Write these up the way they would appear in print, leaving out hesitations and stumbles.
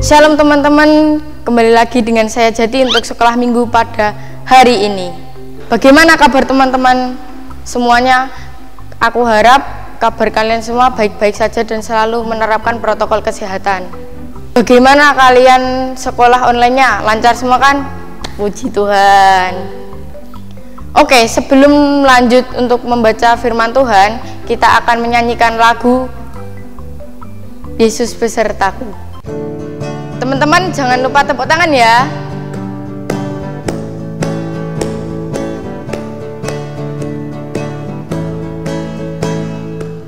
Shalom teman-teman, kembali lagi dengan saya Jadi untuk sekolah minggu pada hari ini. Bagaimana kabar teman-teman semuanya? Aku harap kabar kalian semua baik-baik saja dan selalu menerapkan protokol kesehatan. Bagaimana kalian sekolah online-nya? Lancar semua kan? Puji Tuhan. Oke, sebelum lanjut untuk membaca firman Tuhan, kita akan menyanyikan lagu Yesus Besertaku. Teman-teman jangan lupa tepuk tangan ya.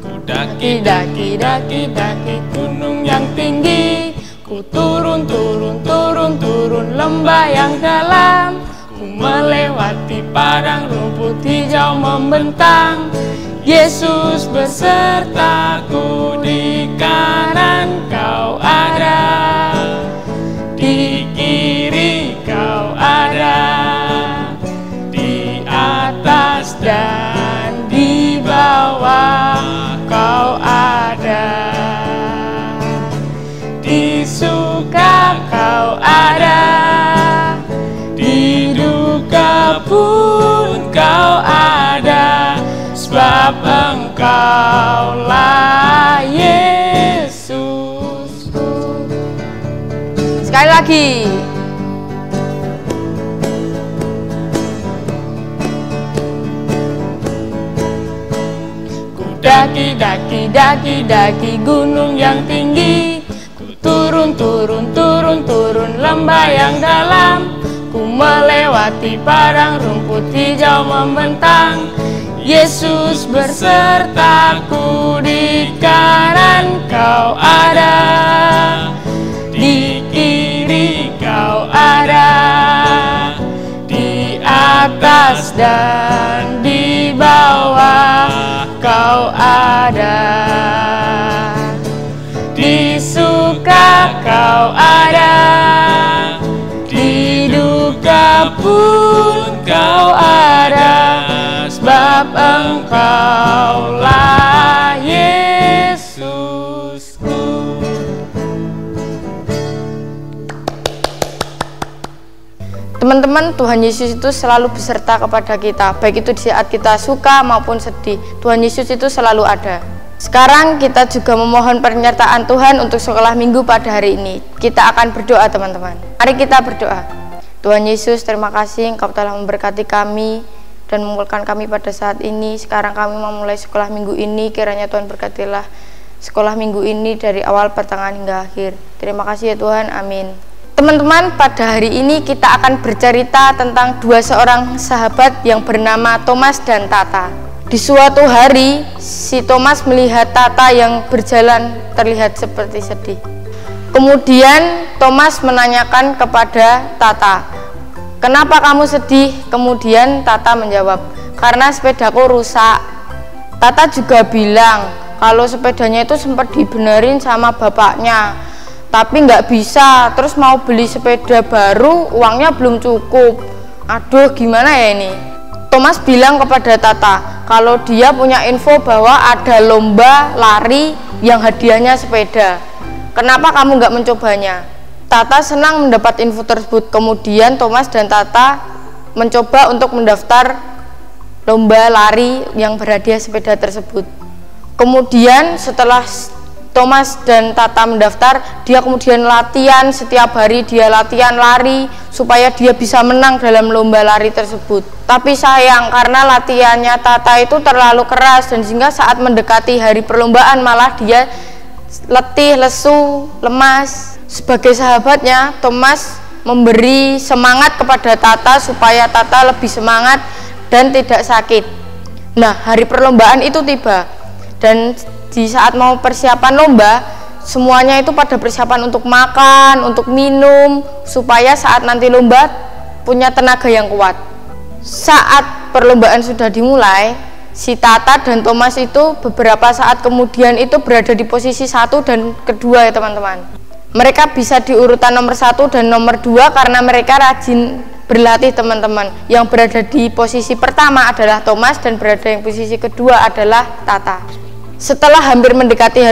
Ku daki gunung yang tinggi, ku turun lembah yang dalam, ku melewati padang rumput hijau membentang. Yesus besertaku, di kanan kau ada, di kiri kau ada, di atas dan di bawah kau ada, di suka kau ada, di duka pun kau ada, sebab Engkaulah Yesusku. Sekali lagi. Ku daki gunung yang tinggi, ku turun lembah yang dalam, ku melewati padang rumput hijau membentang. Yesus besertaku, di kanan kau ada, di kiri kau ada, di atas dan di bawah kau ada, di suka kau ada, di duka pun kau ada, sebab Engkaulah Yesusku. Teman-teman, Tuhan Yesus itu selalu beserta kepada kita, baik itu di saat kita suka maupun sedih. Tuhan Yesus itu selalu ada. Sekarang kita juga memohon penyertaan Tuhan untuk sekolah minggu pada hari ini. Kita akan berdoa teman-teman. Mari kita berdoa. Tuhan Yesus, terima kasih Engkau telah memberkati kami dan mengumpulkan kami pada saat ini. Sekarang kami memulai sekolah minggu ini. Kiranya Tuhan berkatilah sekolah minggu ini dari awal, pertengahan hingga akhir. Terima kasih ya Tuhan, amin. Teman-teman, pada hari ini kita akan bercerita tentang dua seorang sahabat yang bernama Thomas dan Tata. Di suatu hari, si Thomas melihat Tata yang berjalan terlihat seperti sedih. Kemudian Thomas menanyakan kepada Tata, "Kenapa kamu sedih?" Kemudian Tata menjawab, "Karena sepedaku rusak." Tata juga bilang kalau sepedanya itu sempat dibenerin sama bapaknya, tapi nggak bisa, terus mau beli sepeda baru, uangnya belum cukup. Aduh, gimana ya ini? Thomas bilang kepada Tata kalau dia punya info bahwa ada lomba lari yang hadiahnya sepeda. Kenapa kamu nggak mencobanya? Tata senang mendapat info tersebut. Kemudian Thomas dan Tata mencoba untuk mendaftar lomba lari yang berhadiah sepeda tersebut. Kemudian setelah Thomas dan Tata mendaftar, dia kemudian latihan, setiap hari dia latihan lari supaya dia bisa menang dalam lomba lari tersebut. Tapi sayang, karena latihannya Tata itu terlalu keras dan sehingga saat mendekati hari perlombaan malah dia letih, lesu, lemas. Sebagai sahabatnya, Thomas memberi semangat kepada Tata supaya Tata lebih semangat dan tidak sakit. Nah, hari perlombaan itu tiba dan di saat mau persiapan lomba, semuanya itu pada persiapan untuk makan, untuk minum, supaya saat nanti lomba punya tenaga yang kuat. Saat perlombaan sudah dimulai, si Tata dan Thomas itu beberapa saat kemudian itu berada di posisi 1 dan kedua ya teman-teman. Mereka bisa di urutan nomor 1 dan nomor 2 karena mereka rajin berlatih teman-teman. Yang berada di posisi pertama adalah Thomas dan berada yang posisi kedua adalah Tata. Setelah hampir mendekati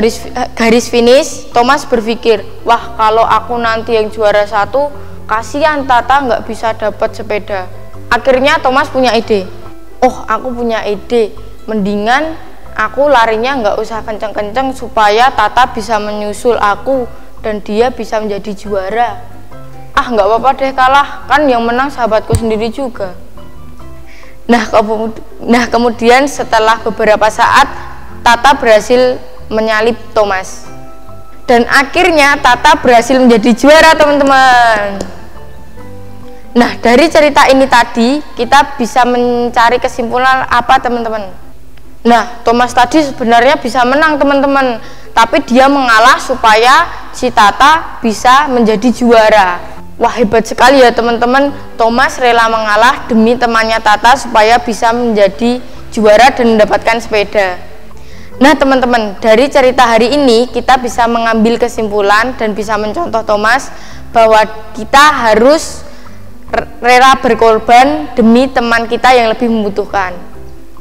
garis finish, Thomas berpikir, wah kalau aku nanti yang juara 1, kasihan Tata nggak bisa dapat sepeda. Akhirnya Thomas punya ide, aku punya ide, mendingan aku larinya nggak usah kenceng-kenceng supaya Tata bisa menyusul aku dan dia bisa menjadi juara. Nggak apa-apa deh kalah, kan yang menang sahabatku sendiri juga. Nah kemudian setelah beberapa saat Tata berhasil menyalip Thomas dan akhirnya Tata berhasil menjadi juara, teman-teman. Nah dari cerita ini tadi kita bisa mencari kesimpulan apa, teman-teman? Nah Thomas tadi sebenarnya bisa menang, teman-teman, tapi dia mengalah supaya si Tata bisa menjadi juara. Wah hebat sekali ya teman-teman, Thomas rela mengalah demi temannya Tata supaya bisa menjadi juara dan mendapatkan sepeda. Nah teman-teman, dari cerita hari ini kita bisa mengambil kesimpulan dan bisa mencontoh Thomas bahwa kita harus rela berkorban demi teman kita yang lebih membutuhkan.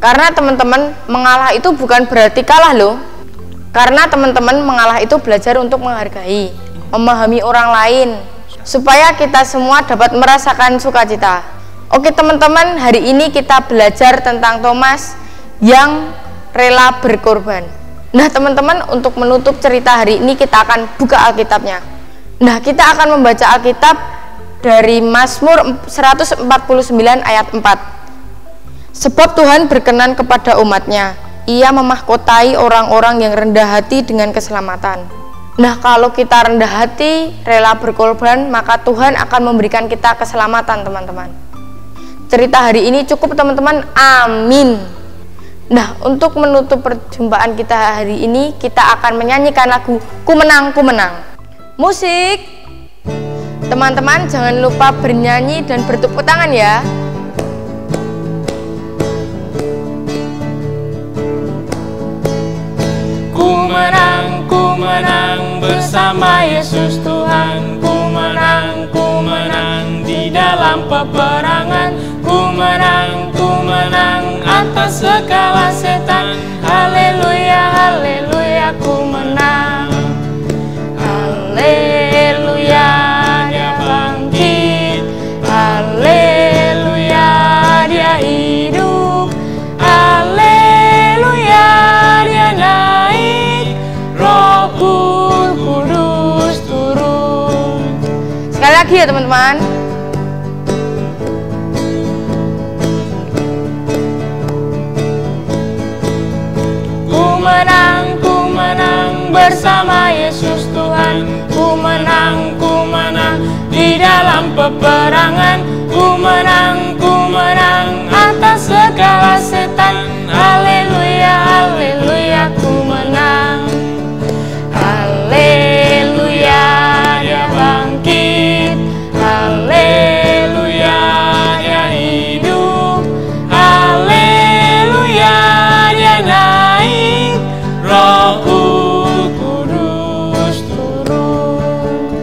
Karena teman-teman, mengalah itu bukan berarti kalah loh. Karena teman-teman, mengalah itu belajar untuk menghargai, memahami orang lain, supaya kita semua dapat merasakan sukacita. Oke teman-teman, hari ini kita belajar tentang Thomas yang rela berkorban. Nah teman-teman, untuk menutup cerita hari ini kita akan buka Alkitabnya. Nah kita akan membaca Alkitab dari Mazmur 149 ayat 4. Sebab Tuhan berkenan kepada umatnya, Ia memahkotai orang-orang yang rendah hati dengan keselamatan. Nah kalau kita rendah hati, rela berkorban, maka Tuhan akan memberikan kita keselamatan, teman-teman. Cerita hari ini cukup, teman-teman. Amin. Nah, untuk menutup perjumpaan kita hari ini, kita akan menyanyikan lagu Ku Menang, Ku Menang. Musik. Teman-teman jangan lupa bernyanyi dan bertepuk tangan ya. Ku menang bersama Yesus Tuhan. Ku menang di dalam peperangan. Ku menang atas segala setan. Haleluya, haleluya, ku menang. Haleluya, dia bangkit. Haleluya, dia hidup. Haleluya, dia naik. Roh Kudus turun. Sekali lagi ya teman-teman. Ku menang bersama Yesus Tuhan. Ku menang di dalam peperangan. Ku menang atas segala setan. Haleluya, haleluya, ku menang. Haleluya, dia bangkit. Haleluya, dia hidup. Haleluya, dia naik. Roh Kudus turun.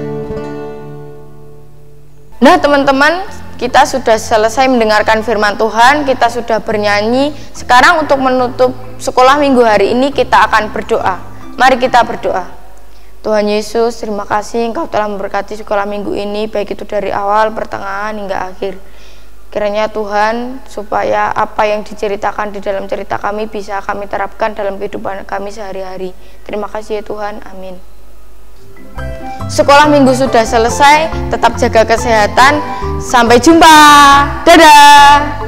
Nah teman-teman, kita sudah selesai mendengarkan firman Tuhan, kita sudah bernyanyi. Sekarang untuk menutup sekolah minggu hari ini kita akan berdoa. Mari kita berdoa. Tuhan Yesus, terima kasih Engkau telah memberkati sekolah minggu ini, baik itu dari awal, pertengahan, hingga akhir. Kiranya Tuhan, supaya apa yang diceritakan di dalam cerita kami bisa kami terapkan dalam kehidupan kami sehari-hari. Terima kasih ya Tuhan, amin. Sekolah minggu sudah selesai, tetap jaga kesehatan. Sampai jumpa, dadah.